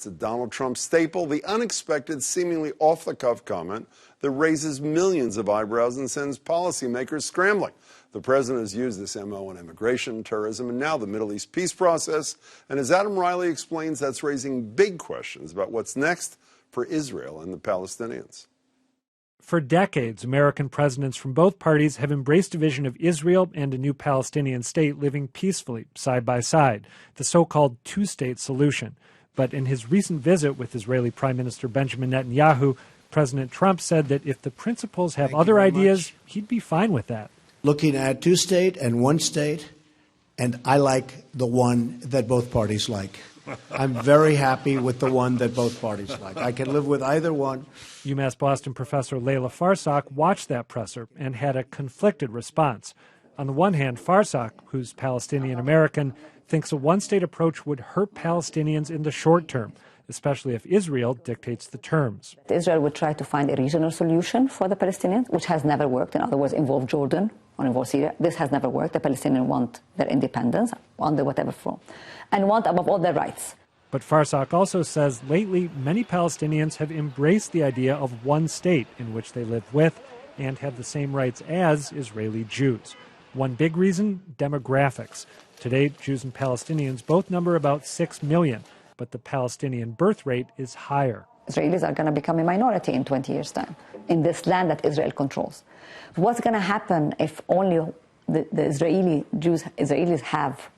It's a Donald Trump staple, the unexpected, seemingly off-the-cuff comment that raises millions of eyebrows and sends policymakers scrambling. The president has used this MO on immigration, terrorism, and now the Middle East peace process. And as Adam Riley explains, that's raising big questions about what's next for Israel and the Palestinians. For decades, American presidents from both parties have embraced a vision of Israel and a new Palestinian state living peacefully, side by side, the so-called two-state solution. But in his recent visit with Israeli Prime Minister Benjamin Netanyahu, President Trump said that if the principals have other ideas, he'd be fine with that. Looking at two-state and one state, and I like the one that both parties like. I'm very happy with the one that both parties like. I can live with either one. UMass Boston professor Layla Farsak watched that presser and had a conflicted response. On the one hand, Farsak, who's Palestinian-American, thinks a one-state approach would hurt Palestinians in the short term, especially if Israel dictates the terms. Israel would try to find a regional solution for the Palestinians, which has never worked. In other words, involve Jordan or involve Syria. This has never worked. The Palestinians want their independence under whatever form, and want, above all, their rights. But Farsak also says lately many Palestinians have embraced the idea of one state in which they live with and have the same rights as Israeli Jews. One big reason, demographics. Today, Jews and Palestinians both number about 6 million, but the Palestinian birth rate is higher. Israelis are going to become a minority in 20 years' time in this land that Israel controls. What's going to happen if only the Israelis have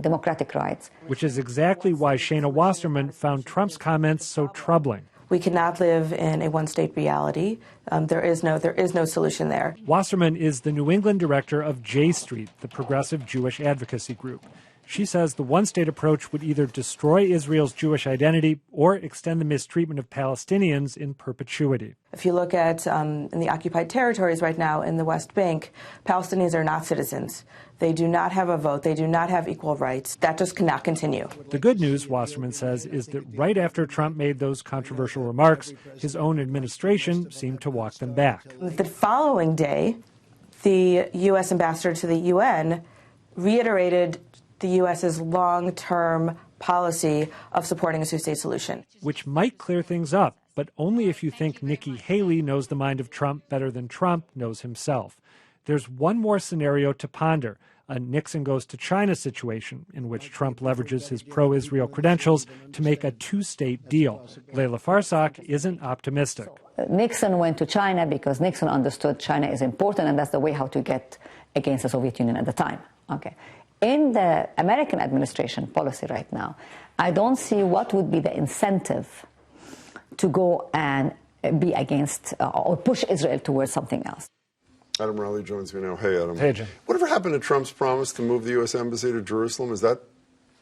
democratic rights? Which is exactly why Shana Wasserman found Trump's comments so troubling. We cannot live in a one-state reality. There is no solution there. Wasserman is the New England director of J Street, the progressive Jewish advocacy group. She says the one-state approach would either destroy Israel's Jewish identity or extend the mistreatment of Palestinians in perpetuity. If you look at in the occupied territories right now in the West Bank, Palestinians are not citizens. They do not have a vote. They do not have equal rights. That just cannot continue. The good news, Wasserman says, is that right after Trump made those controversial remarks, his own administration seemed to walk them back. The following day, the U.S. ambassador to the UN reiterated the U.S.'s long-term policy of supporting a two-state solution. Which might clear things up, but only if you think Nikki Haley knows the mind of Trump better than Trump knows himself. There's one more scenario to ponder, a Nixon goes to China situation in which Trump leverages his pro-Israel credentials to make a two-state deal. Layla Farsak isn't optimistic. Nixon went to China because Nixon understood China is important, and that's the way how to get against the Soviet Union at the time. Okay. In the American administration policy right now, I don't see what would be the incentive to go and be against or push Israel towards something else. Adam Riley joins me now. Hey, Adam. Hey, Jim. Whatever happened to Trump's promise to move the U.S. Embassy to Jerusalem? Is that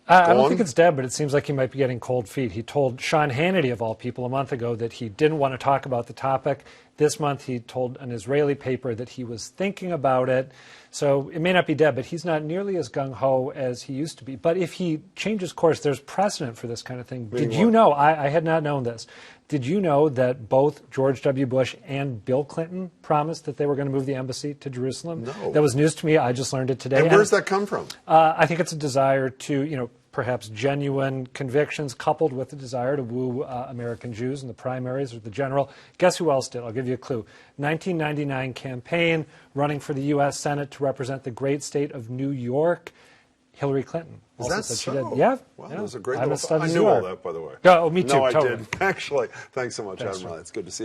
I don't think it's dead, but it seems like he might be getting cold feet. He told Sean Hannity, of all people, a month ago that he didn't want to talk about the topic. This month, he told an Israeli paper that he was thinking about it. So it may not be dead, but he's not nearly as gung-ho as he used to be. But if he changes course, there's precedent for this kind of thing. Did you know, I had not known this, did you know that both George W. Bush and Bill Clinton promised that they were going to move the embassy to Jerusalem? No. That was news to me. I just learned it today. And where does that come from? I think it's a desire to, perhaps genuine convictions coupled with the desire to woo American Jews in the primaries or the general. Guess who else did? I'll give you a clue. 1999 campaign, running for the U.S. Senate to represent the great state of New York, Hillary Clinton. Is that so? She did. Yeah. Wow, yeah. that was a great I knew all that, by the way. Oh, me too. No, I totally. didn't. Actually, thanks so much, Adam Riley. It's good to see you.